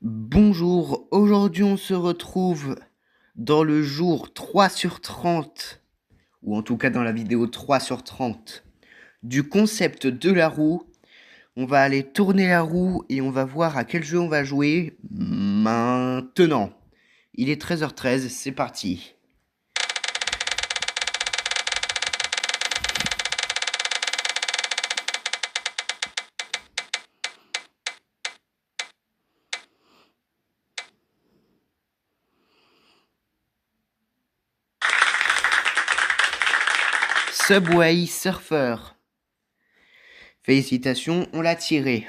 Bonjour, aujourd'hui on se retrouve dans le jour 3 sur 30, ou en tout cas dans la vidéo 3 sur 30, du concept de la roue. On va aller tourner la roue et on va voir à quel jeu on va jouer maintenant. Il est 13h13, c'est parti. Subway Surfer. Félicitations, on l'a tiré.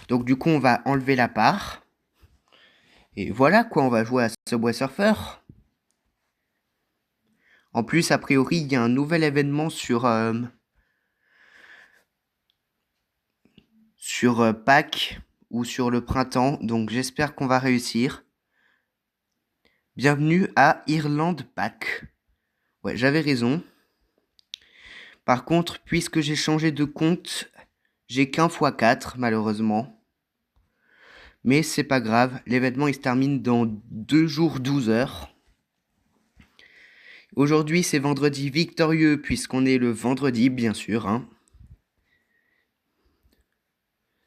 Donc du coup on va enlever la part. Et voilà quoi, on va jouer à Subway Surfer. En plus, a priori, il y a un nouvel événement sur Pâques ou sur le printemps, donc j'espère qu'on va réussir. Bienvenue à Irlande Pâques. Ouais, j'avais raison. Par contre, puisque j'ai changé de compte, j'ai qu'un x4 malheureusement. Mais c'est pas grave, l'événement il se termine dans 2 jours 12 heures. Aujourd'hui c'est vendredi victorieux puisqu'on est le vendredi bien sûr. Hein.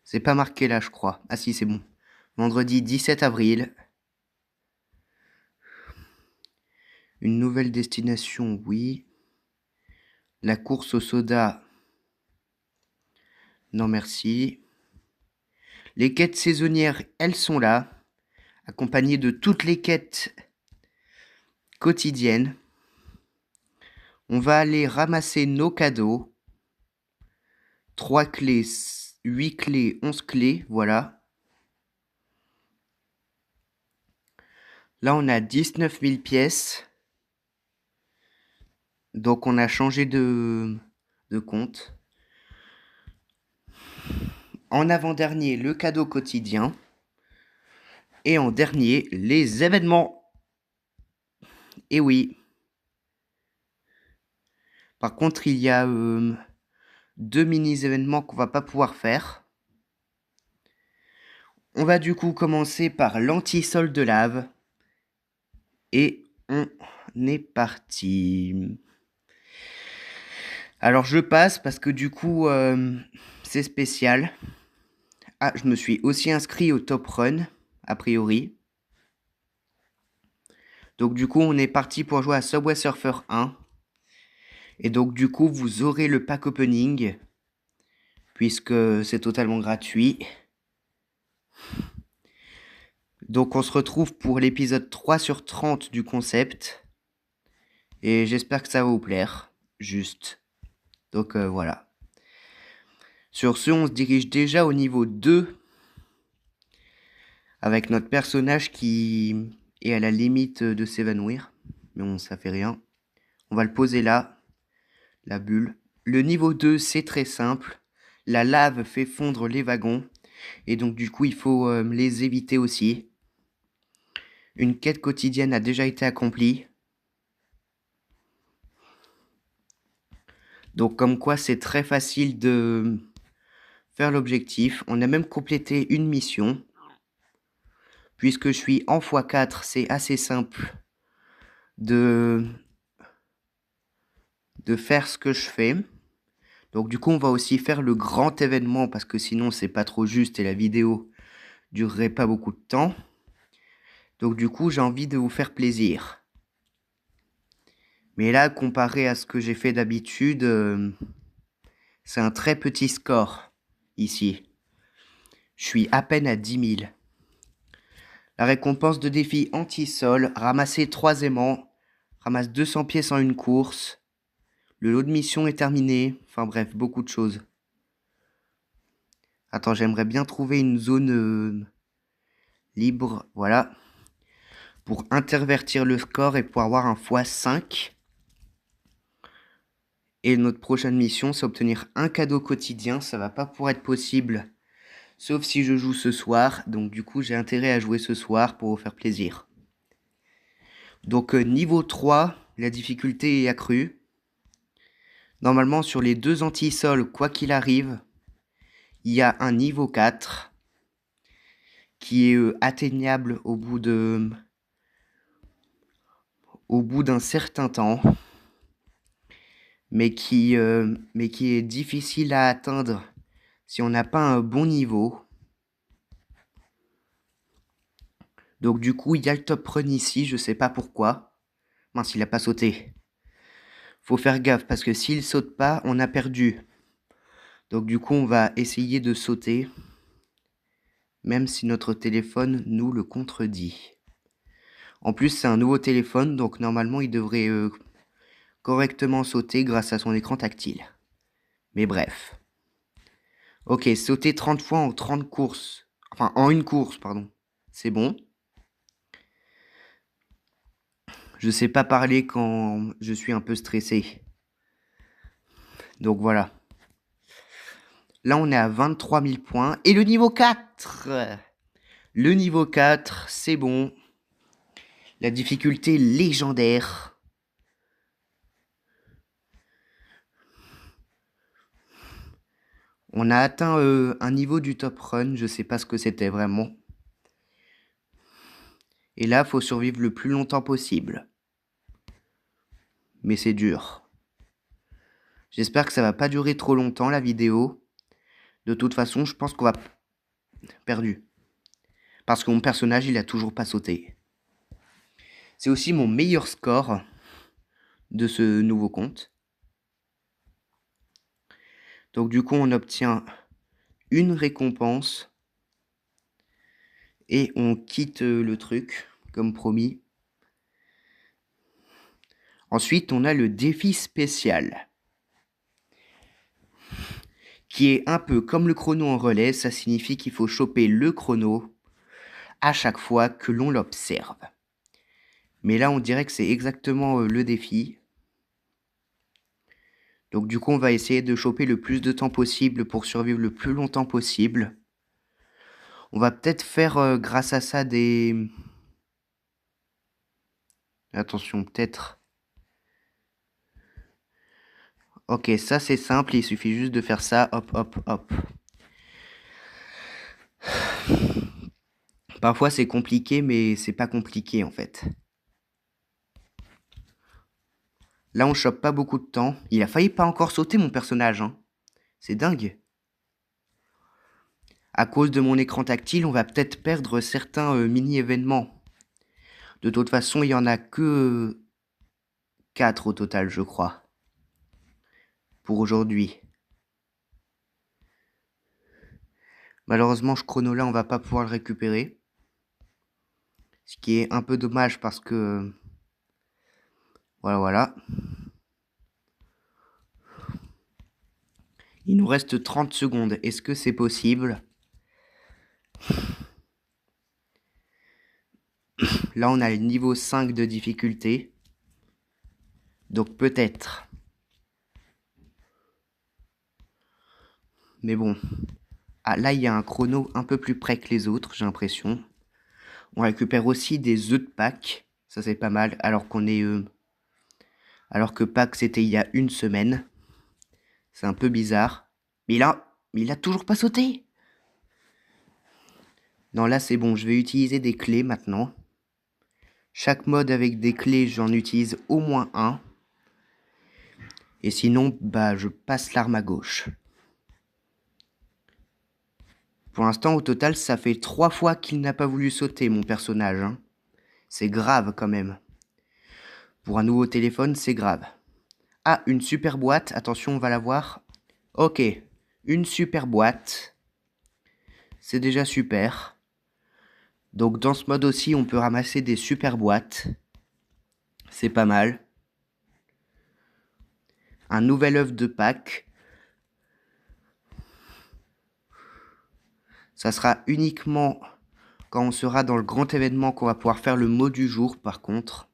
C'est pas marqué là je crois. Ah si c'est bon. Vendredi 17 avril. Une nouvelle destination, oui. La course au soda, non merci. Les quêtes saisonnières, elles sont là, accompagnées de toutes les quêtes quotidiennes. On va aller ramasser nos cadeaux. 3 clés, 8 clés, 11 clés, voilà. Là, on a 19 000 pièces. Donc, on a changé de compte. En avant-dernier, le cadeau quotidien. Et en dernier, les événements. Et oui. Par contre, il y a 2 mini-événements qu'on va pas pouvoir faire. On va du coup commencer par l'anti-sol de lave. Et on est parti. Alors je passe parce que du coup c'est spécial. Ah, je me suis aussi inscrit au top run, a priori. Donc du coup on est parti pour jouer à Subway Surfer 1. Et donc du coup vous aurez le pack opening. Puisque c'est totalement gratuit. Donc on se retrouve pour l'épisode 3 sur 30 du concept. Et j'espère que ça va vous plaire. Juste. Donc voilà. Sur ce, on se dirige déjà au niveau 2. Avec notre personnage qui est à la limite de s'évanouir. Mais bon, ça fait rien. On va le poser là. La bulle. Le niveau 2, c'est très simple. La lave fait fondre les wagons. Et donc du coup, il faut les éviter aussi. Une quête quotidienne a déjà été accomplie. Donc comme quoi, c'est très facile de faire l'objectif. On a même complété une mission. Puisque je suis en x4, c'est assez simple de faire ce que je fais. Donc du coup, on va aussi faire le grand événement parce que sinon, c'est pas trop juste et la vidéo durerait pas beaucoup de temps. Donc du coup, j'ai envie de vous faire plaisir. Mais là, comparé à ce que j'ai fait d'habitude, c'est un très petit score ici. Je suis à peine à 10 000. La récompense de défi anti-sol, ramasser 3 aimants, ramasse 200 pièces en une course. Le lot de mission est terminé. Enfin bref, beaucoup de choses. Attends, j'aimerais bien trouver une zone libre, voilà. Pour intervertir le score et pour avoir un x5. Et notre prochaine mission, c'est obtenir un cadeau quotidien. Ça va pas pouvoir être possible, sauf si je joue ce soir. Donc du coup, j'ai intérêt à jouer ce soir pour vous faire plaisir. Donc niveau 3, la difficulté est accrue. Normalement, sur les 2 anti-sols, quoi qu'il arrive, il y a un niveau 4 qui est atteignable au bout d'un certain temps, mais qui est difficile à atteindre si on n'a pas un bon niveau. Donc du coup, il y a le top run ici, je sais pas pourquoi. Mince, il a pas sauté. Faut faire gaffe parce que s'il saute pas, on a perdu. Donc du coup, on va essayer de sauter, même si notre téléphone nous le contredit. En plus, c'est un nouveau téléphone, donc normalement, il devrait correctement sauter grâce à son écran tactile. Mais bref. Ok, sauter 30 fois en 30 courses. Enfin, en une course, pardon. C'est bon. Je sais pas parler quand je suis un peu stressé. Donc voilà. Là, on est à 23 000 points. Et le niveau 4. Le niveau 4, c'est bon. La difficulté légendaire. On a atteint un niveau du top run. Je sais pas ce que c'était vraiment. Et là, faut survivre le plus longtemps possible. Mais c'est dur. J'espère que ça va pas durer trop longtemps la vidéo. De toute façon, je pense qu'on va perdu. Parce que mon personnage, il a toujours pas sauté. C'est aussi mon meilleur score de ce nouveau compte. Donc du coup, on obtient une récompense. Et on quitte le truc, comme promis. Ensuite, on a le défi spécial. Qui est un peu comme le chrono en relais. Ça signifie qu'il faut choper le chrono à chaque fois que l'on l'observe. Mais là, on dirait que c'est exactement le défi. Donc du coup, on va essayer de choper le plus de temps possible pour survivre le plus longtemps possible. On va peut-être faire grâce à ça des... Attention, peut-être... Ok, ça c'est simple, il suffit juste de faire ça, hop, hop, hop. Parfois c'est compliqué, mais c'est pas compliqué en fait. Là, on chope pas beaucoup de temps. Il a failli pas encore sauter, mon personnage, hein. C'est dingue. À cause de mon écran tactile, on va peut-être perdre certains mini-événements. De toute façon, il y en a que 4 au total, je crois. Pour aujourd'hui. Malheureusement, ce chrono-là, on va pas pouvoir le récupérer. Ce qui est un peu dommage parce que... Voilà. Il nous reste 30 secondes. Est-ce que c'est possible? Là, on a le niveau 5 de difficulté. Donc peut-être. Mais bon. Ah, là, il y a un chrono un peu plus près que les autres, j'ai l'impression. On récupère aussi des œufs de Pâques. Ça, c'est pas mal. Alors que Pâques, c'était il y a une semaine. C'est un peu bizarre. Mais il a toujours pas sauté. Non, là, c'est bon. Je vais utiliser des clés maintenant. Chaque mode avec des clés, j'en utilise au moins un. Et sinon, bah, je passe l'arme à gauche. Pour l'instant, au total, ça fait 3 fois qu'il n'a pas voulu sauter, mon personnage. Hein. C'est grave, quand même. Pour un nouveau téléphone, c'est grave. Ah, une super boîte. Attention, on va la voir. Ok, une super boîte. C'est déjà super. Donc, dans ce mode aussi, on peut ramasser des super boîtes. C'est pas mal. Un nouvel œuf de Pâques. Ça sera uniquement quand on sera dans le grand événement qu'on va pouvoir faire le mot du jour, par contre.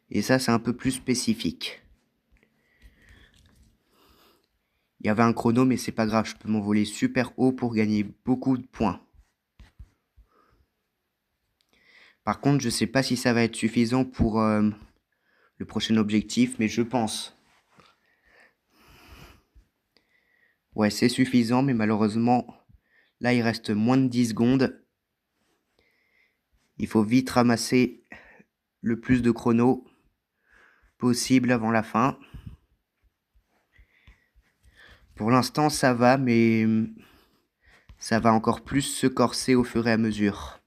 Et ça, c'est un peu plus spécifique. Il y avait un chrono, mais c'est pas grave. Je peux m'envoler super haut pour gagner beaucoup de points. Par contre, je sais pas si ça va être suffisant pour le prochain objectif, mais je pense. Ouais, c'est suffisant, mais malheureusement, là, il reste moins de 10 secondes. Il faut vite ramasser le plus de chronos possible avant la fin. Pour l'instant, ça va, mais ça va encore plus se corser au fur et à mesure.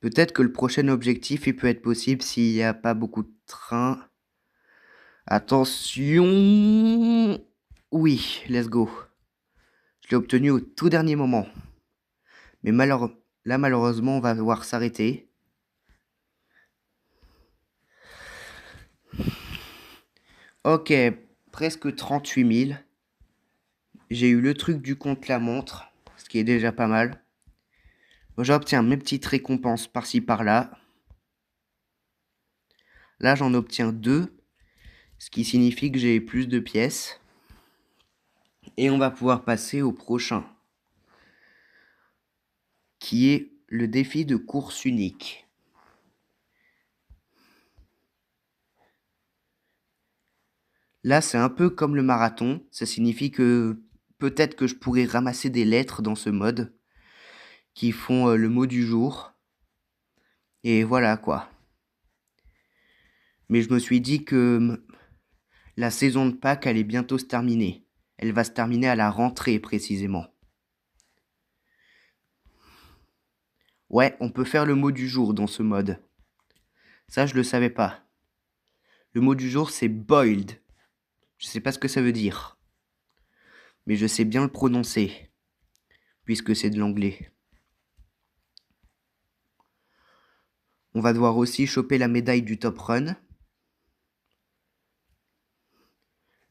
Peut-être que le prochain objectif, il peut être possible s'il n'y a pas beaucoup de trains. Attention! Oui, let's go. Je l'ai obtenu au tout dernier moment. Mais là, malheureusement, on va devoir s'arrêter. Ok, presque 38 000. J'ai eu le truc du compte-la-montre, ce qui est déjà pas mal. Bon, j'obtiens mes petites récompenses par-ci par-là. Là, j'en obtiens 2, ce qui signifie que j'ai plus de pièces. Et on va pouvoir passer au prochain, qui est le défi de course unique. Là, c'est un peu comme le marathon. Ça signifie que peut-être que je pourrais ramasser des lettres dans ce mode qui font le mot du jour. Et voilà quoi. Mais je me suis dit que la saison de Pâques allait bientôt se terminer. Elle va se terminer à la rentrée précisément. Ouais, on peut faire le mot du jour dans ce mode. Ça, je le savais pas. Le mot du jour, c'est boiled. Je sais pas ce que ça veut dire. Mais je sais bien le prononcer, puisque c'est de l'anglais. On va devoir aussi choper la médaille du top run.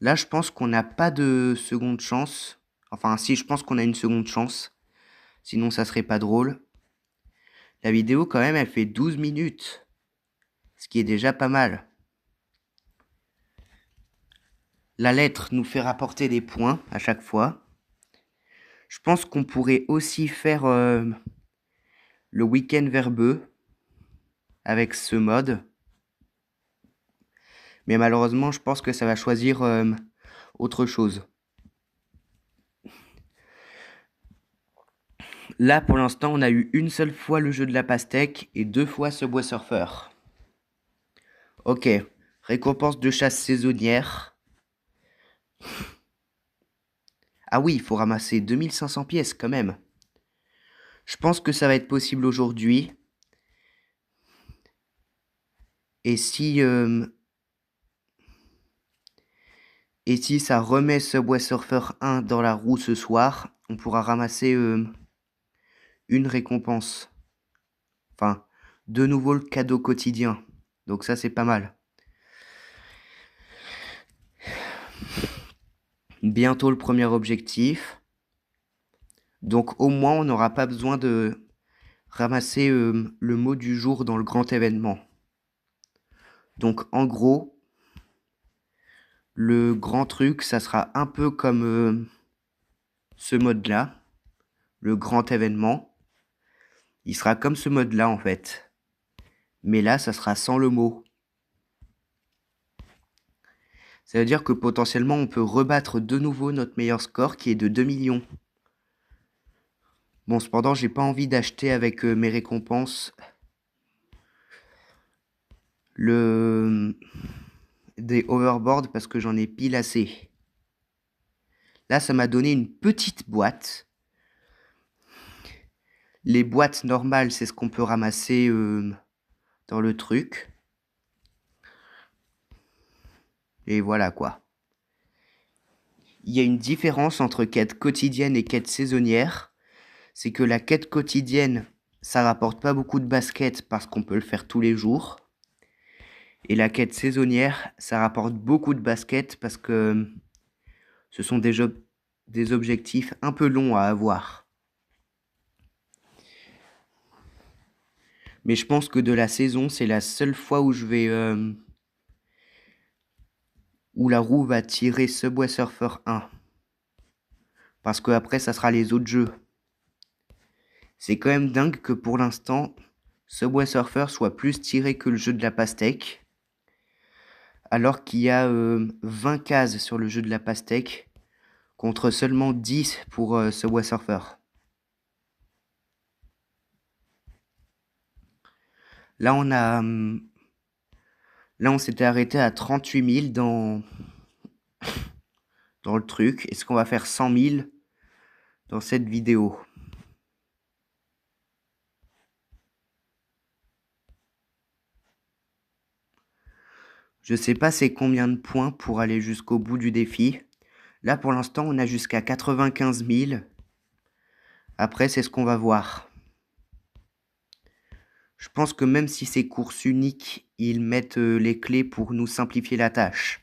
Là, je pense qu'on n'a pas de seconde chance. Enfin, si, je pense qu'on a une seconde chance. Sinon, ça serait pas drôle. La vidéo, quand même, elle fait 12 minutes. Ce qui est déjà pas mal. La lettre nous fait rapporter des points à chaque fois. Je pense qu'on pourrait aussi faire le week-end verbeux avec ce mode. Mais malheureusement, je pense que ça va choisir autre chose. Là, pour l'instant, on a eu une seule fois le jeu de la pastèque et 2 fois Subway Surfer. Ok, récompense de chasse saisonnière. Ah oui, il faut ramasser 2500 pièces quand même. Je pense que ça va être possible aujourd'hui. Et si ça remet Subway Surfer 1 dans la roue ce soir, on pourra ramasser une récompense. Enfin, de nouveau le cadeau quotidien. Donc ça, c'est pas mal. Bientôt le premier objectif. Donc au moins, on n'aura pas besoin de ramasser le mot du jour dans le grand événement. Donc en gros, le grand truc, ça sera un peu comme ce mode-là, le grand événement. Il sera comme ce mode-là en fait. Mais là, ça sera sans le mot. Ça veut dire que potentiellement, on peut rebattre de nouveau notre meilleur score qui est de 2 millions. Bon, cependant, j'ai pas envie d'acheter avec mes récompenses des overboards parce que j'en ai pile assez. Là, ça m'a donné une petite boîte. Les boîtes normales, c'est ce qu'on peut ramasser dans le truc. Et voilà quoi. Il y a une différence entre quête quotidienne et quête saisonnière. C'est que la quête quotidienne, ça rapporte pas beaucoup de baskets parce qu'on peut le faire tous les jours. Et la quête saisonnière, ça rapporte beaucoup de baskets parce que ce sont des objectifs un peu longs à avoir. Mais je pense que de la saison, c'est la seule fois où où la roue va tirer Subway Surfer 1. Parce que après, ça sera les autres jeux. C'est quand même dingue que pour l'instant, Subway Surfer soit plus tiré que le jeu de la pastèque. Alors qu'il y a 20 cases sur le jeu de la pastèque, contre seulement 10 pour Subway Surfer. Là, on s'était arrêté à 38 000 dans le truc. Est-ce qu'on va faire 100 000 dans cette vidéo? Je sais pas c'est combien de points pour aller jusqu'au bout du défi. Là, pour l'instant, on a jusqu'à 95 000. Après, c'est ce qu'on va voir. Je pense que même si c'est course unique, ils mettent les clés pour nous simplifier la tâche.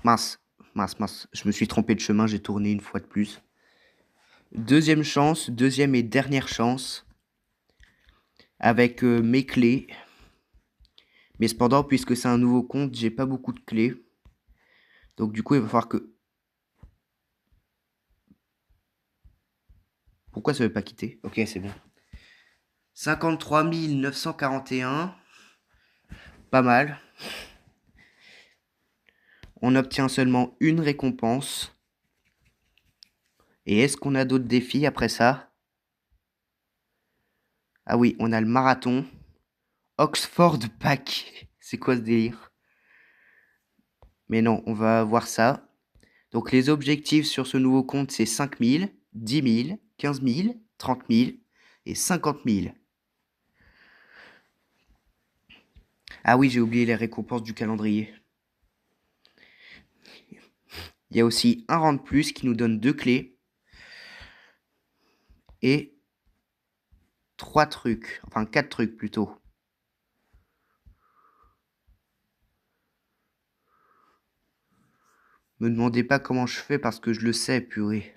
Mince. Je me suis trompé de chemin, j'ai tourné une fois de plus. Deuxième chance, deuxième et dernière chance. Avec mes clés. Mais cependant, puisque c'est un nouveau compte, j'ai pas beaucoup de clés. Donc du coup, il va falloir que... Pourquoi ça veut pas quitter? Ok, c'est bon. 53 941. Pas mal. On obtient seulement une récompense. Et est-ce qu'on a d'autres défis après ça? Ah oui, on a le marathon. Oxford Pack. C'est quoi ce délire? Mais non, on va voir ça. Donc les objectifs sur ce nouveau compte, c'est 5 000, 10 000, 15 000, 30 000 et 50 000. Ah oui, j'ai oublié les récompenses du calendrier. Il y a aussi un rang de plus qui nous donne 2 clés. Et 3 trucs. Enfin, 4 trucs plutôt. Me demandez pas comment je fais parce que je le sais, purée.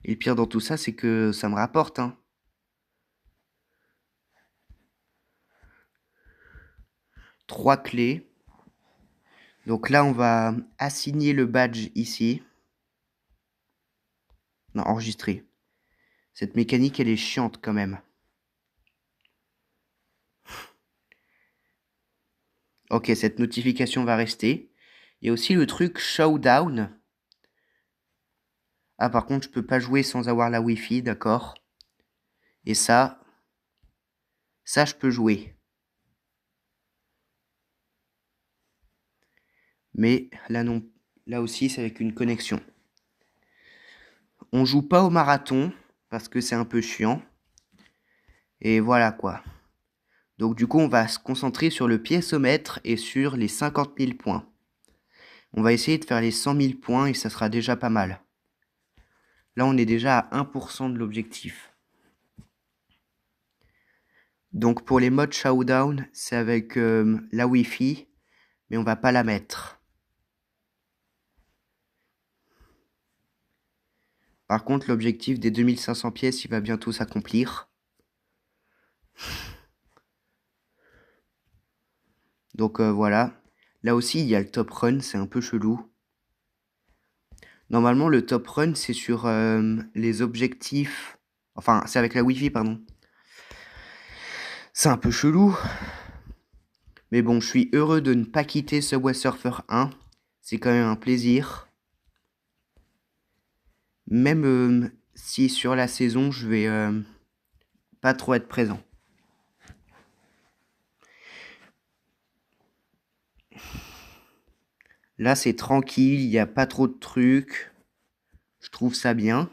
Et le pire dans tout ça, c'est que ça me rapporte, hein. 3 clés. Donc là, on va assigner le badge ici. Non, enregistrer. Cette mécanique, elle est chiante quand même. Ok, cette notification va rester. Il y a aussi le truc Showdown. Ah, par contre, je peux pas jouer sans avoir la Wi-Fi, d'accord. Et ça, je peux jouer. Mais là, non. Là aussi, c'est avec une connexion. On joue pas au marathon parce que c'est un peu chiant. Et voilà quoi. Donc du coup, on va se concentrer sur le piécomètre et sur les 50 000 points. On va essayer de faire les 100 000 points et ça sera déjà pas mal. Là, on est déjà à 1% de l'objectif. Donc pour les modes Showdown, c'est avec la Wi-Fi, mais on va pas la mettre. Par contre, l'objectif des 2500 pièces, il va bientôt s'accomplir. Donc voilà. Là aussi, il y a le top run, c'est un peu chelou. Normalement, le top run, c'est sur les objectifs... Enfin, c'est avec la Wi-Fi, pardon. C'est un peu chelou. Mais bon, je suis heureux de ne pas quitter Subway Surfer 1. C'est quand même un plaisir. Même si sur la saison, je vais pas trop être présent. Là, c'est tranquille, il n'y a pas trop de trucs. Je trouve ça bien.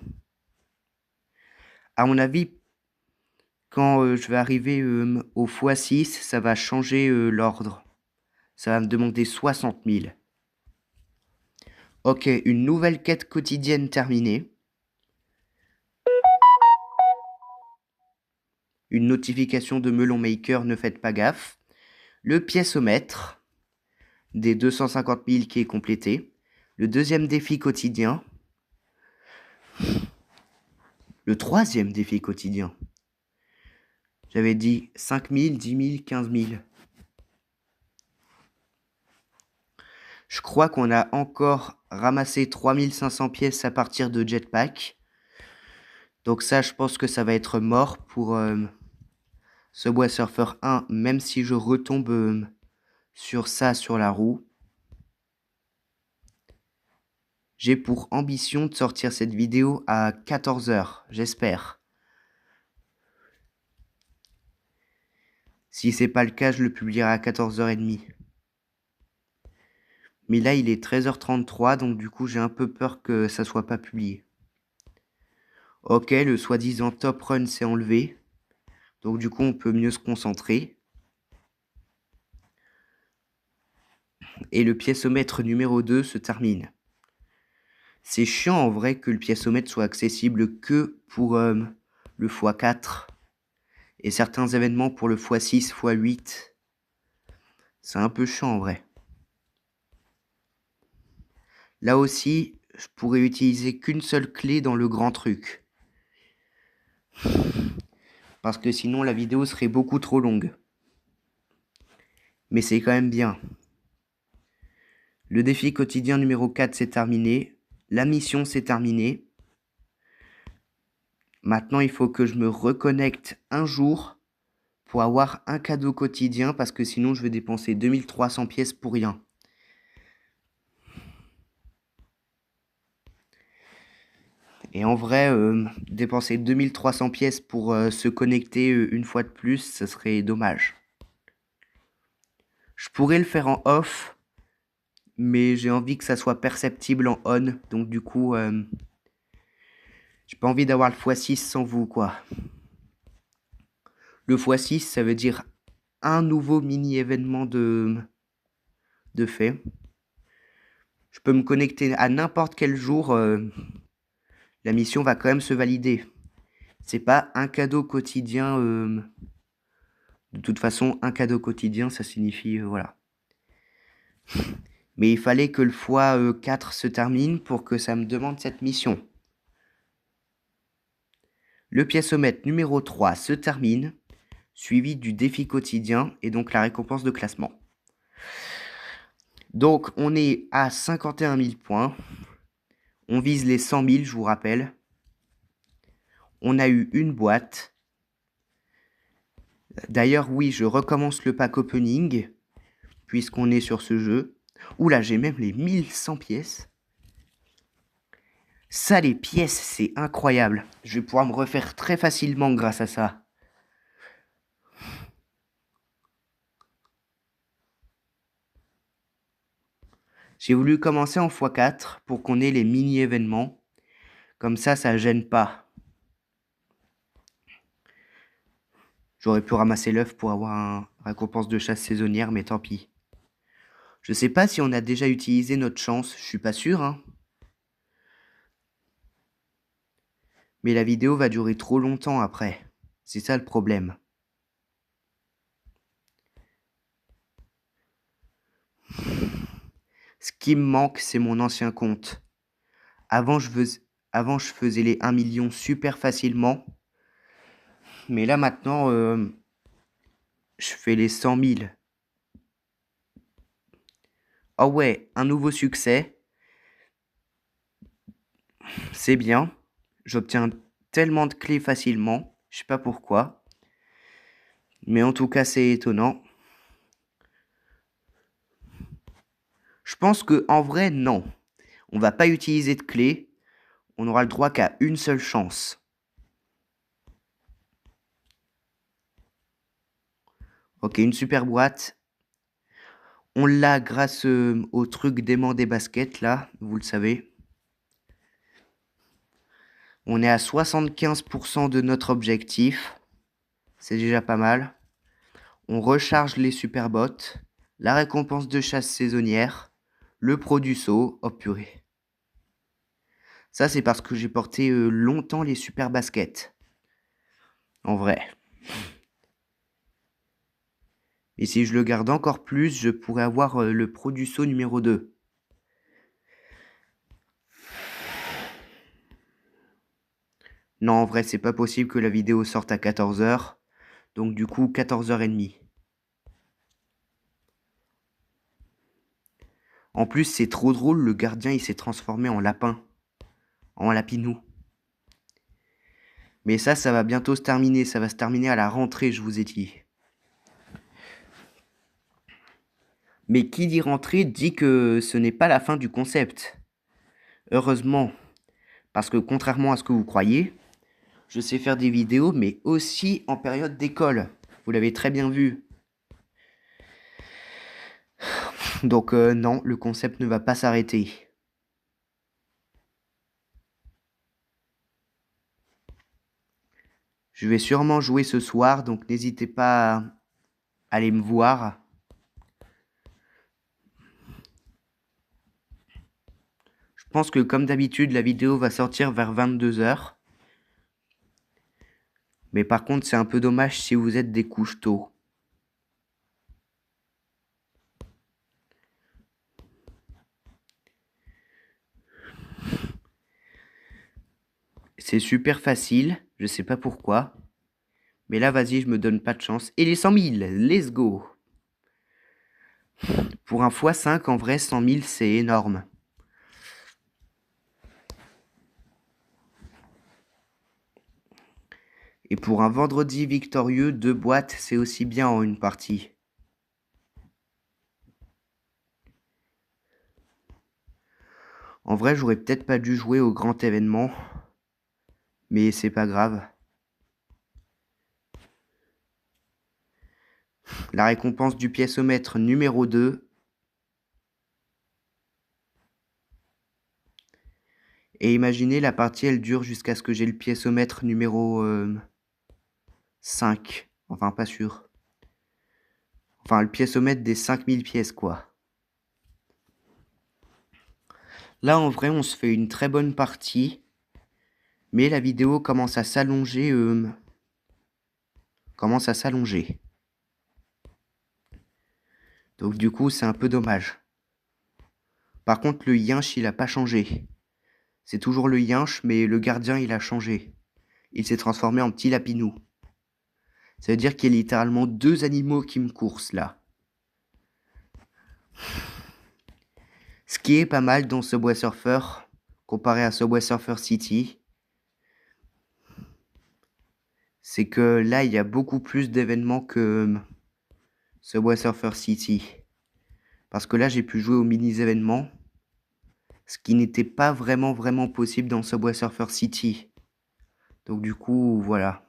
À mon avis, quand je vais arriver au x6, ça va changer l'ordre. Ça va me demander 60 000. Ok, une nouvelle quête quotidienne terminée. Une notification de Melon Maker, ne faites pas gaffe. Le piécomètre des 250 000 qui est complété. Le deuxième défi quotidien. Le troisième défi quotidien. J'avais dit 5 000, 10 000, 15 000. Je crois qu'on a encore ramassé 3500 pièces à partir de Jetpack. Donc ça, je pense que ça va être mort pour Subway Surfer 1, même si je retombe sur ça, sur la roue. J'ai pour ambition de sortir cette vidéo à 14 h, j'espère. Si c'est pas le cas, je le publierai à 14h30. Mais là, il est 13h33, donc du coup, j'ai un peu peur que ça soit pas publié. Ok, le soi-disant top run s'est enlevé. Donc du coup, on peut mieux se concentrer. Et le piézomètre numéro 2 se termine. C'est chiant en vrai que le piézomètre soit accessible que pour le x4 et certains événements pour le x6, x8. C'est un peu chiant en vrai. Là aussi, je pourrais utiliser qu'une seule clé dans le grand truc. Parce que sinon la vidéo serait beaucoup trop longue. Mais c'est quand même bien. Le défi quotidien numéro 4 s'est terminé. La mission s'est terminée. Maintenant, il faut que je me reconnecte un jour pour avoir un cadeau quotidien parce que sinon je vais dépenser 2300 pièces pour rien. Et en vrai, dépenser 2300 pièces pour se connecter une fois de plus, ça serait dommage. Je pourrais le faire en off, mais j'ai envie que ça soit perceptible en on. Donc du coup, j'ai pas envie d'avoir le x6 sans vous, quoi. Le x6, ça veut dire un nouveau mini-événement de fait. Je peux me connecter à n'importe quel jour. La mission va quand même se valider. C'est pas un cadeau quotidien. De toute façon, un cadeau quotidien, ça signifie voilà. Mais il fallait que le x4 se termine pour que ça me demande cette mission. Le piézomètre numéro 3 se termine, suivi du défi quotidien et donc la récompense de classement. Donc on est à 51 000 points. On vise les 100 000, je vous rappelle. On a eu une boîte. D'ailleurs, oui, je recommence le pack opening, puisqu'on est sur ce jeu. Oula, j'ai même les 1100 pièces. Ça, les pièces, c'est incroyable. Je vais pouvoir me refaire très facilement grâce à ça. J'ai voulu commencer en x4 pour qu'on ait les mini-événements. Comme ça gêne pas. J'aurais pu ramasser l'œuf pour avoir une récompense de chasse saisonnière, mais tant pis. Je sais pas si on a déjà utilisé notre chance, je suis pas sûr, hein. Mais la vidéo va durer trop longtemps après. C'est ça le problème. Ce qui me manque, c'est mon ancien compte. Avant, je faisais les 1 million super facilement. Mais là, maintenant, je fais les 100 000. Oh ouais, un nouveau succès. C'est bien. J'obtiens tellement de clés facilement. Je sais pas pourquoi. Mais en tout cas, c'est étonnant. Je pense que en vrai, non. On va pas utiliser de clés. On aura le droit qu'à une seule chance. Ok, une super boîte. On l'a grâce au truc d'aimant des baskets, là, vous le savez. On est à 75% de notre objectif. C'est déjà pas mal. On recharge les super bots. La récompense de chasse saisonnière. Le pro du saut. Oh purée. Ça, c'est parce que j'ai porté longtemps les super baskets. En vrai. Et si je le garde encore plus, je pourrais avoir le pro du saut numéro 2. Non, en vrai, c'est pas possible que la vidéo sorte à 14 h. Donc du coup, 14h30. En plus, c'est trop drôle, le gardien, il s'est transformé en lapin. En lapinou. Mais ça va bientôt se terminer. Ça va se terminer à la rentrée, je vous ai dit. Mais qui dit rentrer dit que ce n'est pas la fin du concept. Heureusement, parce que contrairement à ce que vous croyez, je sais faire des vidéos, mais aussi en période d'école. Vous l'avez très bien vu. Donc non, le concept ne va pas s'arrêter. Je vais sûrement jouer ce soir, donc n'hésitez pas à aller me voir. Je pense que comme d'habitude, la vidéo va sortir vers 22 h. Mais par contre, c'est un peu dommage si vous êtes des couches tôt. C'est super facile, je sais pas pourquoi. Mais là, vas-y, je me donne pas de chance. Et les 100 000, let's go! Pour un x5, en vrai, 100 000, c'est énorme. Et pour un vendredi victorieux, 2 boîtes, c'est aussi bien en une partie. En vrai, j'aurais peut-être pas dû jouer au grand événement. Mais c'est pas grave. La récompense du piècemètre numéro 2. Et imaginez, la partie, elle dure jusqu'à ce que j'ai le piècemètre numéro 5. Enfin, pas sûr. Enfin, le piècemètre des 5000 pièces, quoi. Là, en vrai, on se fait une très bonne partie. Mais la vidéo commence à s'allonger. Donc du coup, c'est un peu dommage. Par contre, le yinche, il a pas changé. C'est toujours le yinche, mais le gardien, il a changé. Il s'est transformé en petit lapinou. Ça veut dire qu'il y a littéralement 2 animaux qui me coursent, là. Ce qui est pas mal dans Subway Surfer, comparé à Subway Surfer City, c'est que là, il y a beaucoup plus d'événements que Subway Surfer City. Parce que là, j'ai pu jouer aux mini-événements, ce qui n'était pas vraiment possible dans Subway Surfer City. Donc du coup, voilà.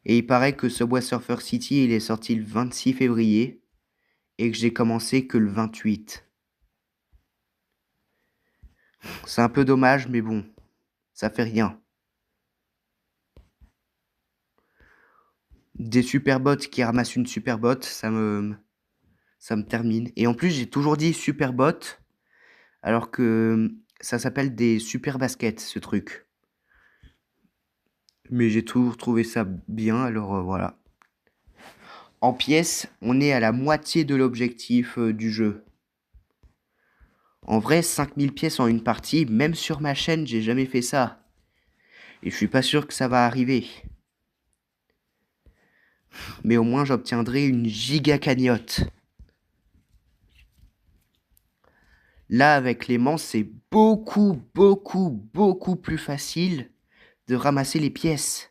Et il paraît que Subway Surfer City, il est sorti le 26 février, et que j'ai commencé que le 28. C'est un peu dommage, mais bon, ça fait rien. Des superbots qui ramassent une superbot, ça me termine. Et en plus, j'ai toujours dit superbot, alors que ça s'appelle des super baskets, ce truc. Mais j'ai toujours trouvé ça bien, alors voilà. En pièces, on est à la moitié de l'objectif du jeu. En vrai, 5000 pièces en une partie, même sur ma chaîne, j'ai jamais fait ça. Et je suis pas sûr que ça va arriver. Mais au moins, j'obtiendrai une giga cagnotte. Là, avec l'aimant, c'est beaucoup plus facile de ramasser les pièces.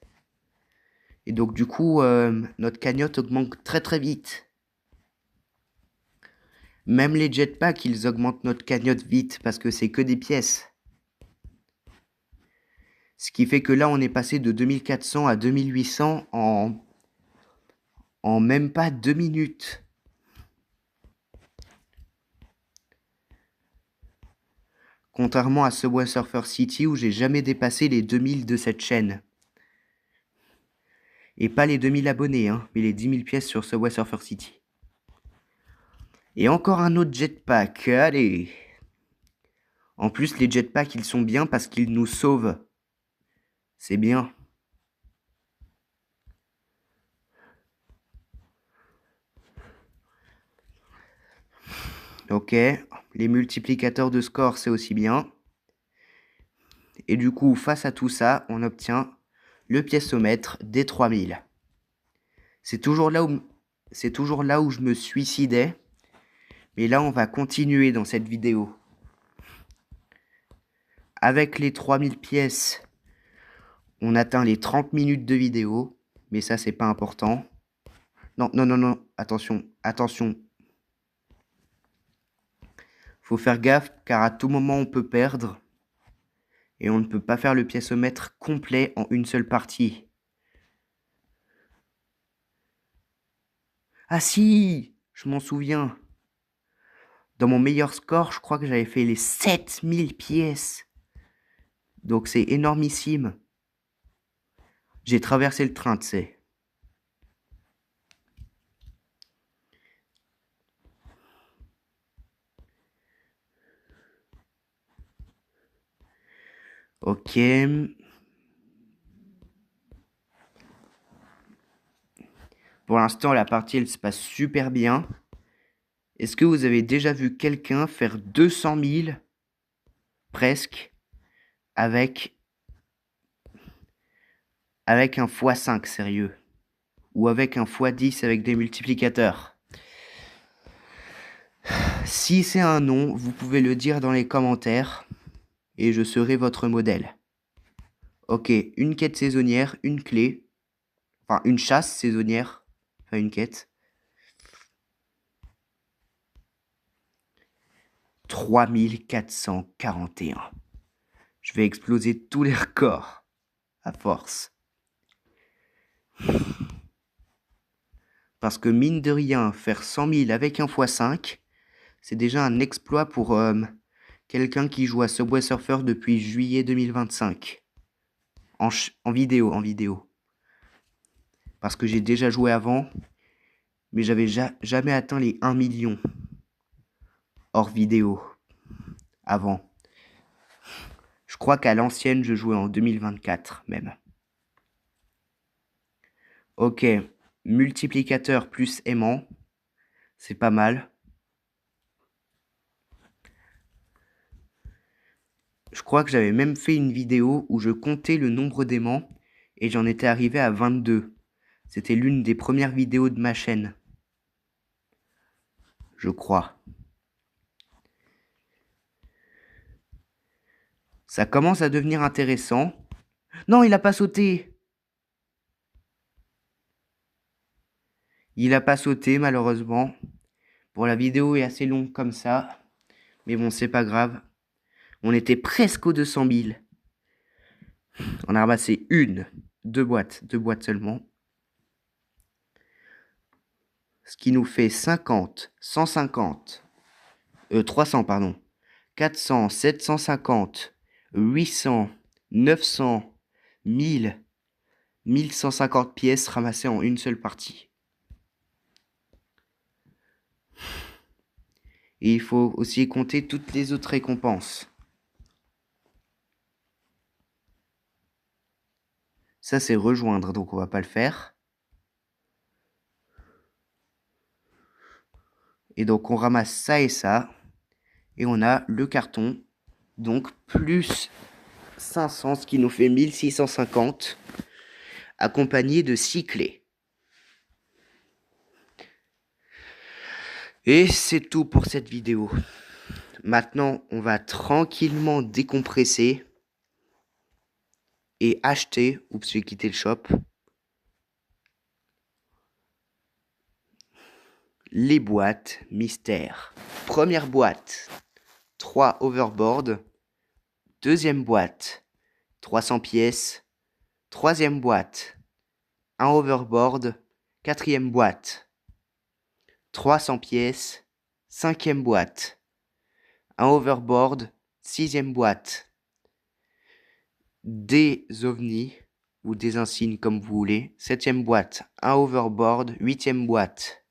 Et donc, du coup, notre cagnotte augmente très vite. Même les jetpacks, ils augmentent notre cagnotte vite parce que c'est que des pièces. Ce qui fait que là, on est passé de 2400 à 2800 en même pas 2 minutes. Contrairement à Subway Surfer City où j'ai jamais dépassé les 2000 de cette chaîne. Et pas les 2000 abonnés, hein, mais les 10 000 pièces sur Subway Surfer City. Et encore un autre jetpack, allez. En plus, les jetpacks, ils sont bien parce qu'ils nous sauvent. C'est bien. Ok, les multiplicateurs de score, c'est aussi bien. Et du coup, face à tout ça, on obtient le piècemètre des 3000. C'est toujours là où je me suicidais. Mais là, on va continuer dans cette vidéo. Avec les 3000 pièces, on atteint les 30 minutes de vidéo. Mais ça, c'est pas important. Non, non, non, non. Attention, attention. Faut faire gaffe car à tout moment on peut perdre. Et on ne peut pas faire le piécomètre complet en une seule partie. Ah si, je m'en souviens. Dans mon meilleur score, je crois que j'avais fait les 7000 pièces. Donc c'est énormissime. J'ai traversé le train, tu sais. Ok. Pour l'instant, la partie, elle se passe super bien. Est-ce que vous avez déjà vu quelqu'un faire 200 000, presque, avec un x5 sérieux? Ou avec un x10 avec des multiplicateurs? Si c'est un non, vous pouvez le dire dans les commentaires et je serai votre modèle. Ok, une quête saisonnière, une clé. Enfin, une chasse saisonnière. Enfin, une quête. 3441. Je vais exploser tous les records. À force. Parce que mine de rien, faire 100 000 avec un x5, c'est déjà un exploit pour quelqu'un qui joue à Subway Surfer depuis juillet 2025. En vidéo. Parce que j'ai déjà joué avant, mais j'avais jamais atteint les 1 million. Hors vidéo. Avant. Je crois qu'à l'ancienne, je jouais en 2024 même. Ok. Multiplicateur plus aimant. C'est pas mal. Je crois que j'avais même fait une vidéo où je comptais le nombre d'aimants et j'en étais arrivé à 22. C'était l'une des premières vidéos de ma chaîne. Je crois. Ça commence à devenir intéressant. Non, il a pas sauté. Il a pas sauté malheureusement. Bon, la vidéo est assez longue comme ça. Mais bon, c'est pas grave. On était presque aux 200 000. On a ramassé deux boîtes seulement. Ce qui nous fait 50, 150, 300 pardon, 400, 750, 800, 900, 1000, 1150 pièces ramassées en une seule partie. Et il faut aussi compter toutes les autres récompenses. Ça, c'est rejoindre, donc on va pas le faire. Et donc, on ramasse ça et ça. Et on a le carton. Donc, plus 500, ce qui nous fait 1650. Accompagné de 6 clés. Et c'est tout pour cette vidéo. Maintenant, on va tranquillement décompresser. Et acheter, oups, j'ai quitté le shop, les boîtes mystères. Première boîte, 3 overboard. Deuxième boîte, 300 pièces. Troisième boîte, un overboard. Quatrième boîte, 300 pièces. Cinquième boîte, un overboard. Sixième boîte, des ovnis ou des insignes comme vous voulez. Septième boîte, un overboard. Huitième boîte,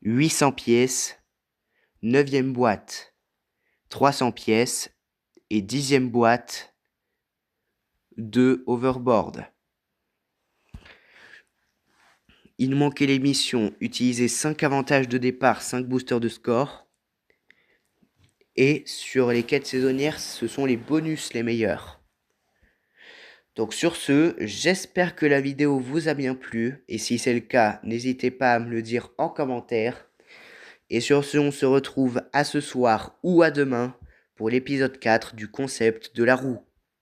800 pièces. Neuvième boîte, 300 pièces. Et 10e boîte, 2 overboard. Il manquait les missions, utiliser 5 avantages de départ, 5 boosters de score. Et sur les quêtes saisonnières, ce sont les bonus les meilleurs. Donc sur ce, j'espère que la vidéo vous a bien plu. Et si c'est le cas, n'hésitez pas à me le dire en commentaire. Et sur ce, on se retrouve à ce soir ou à demain pour l'épisode 4 du concept de la roue.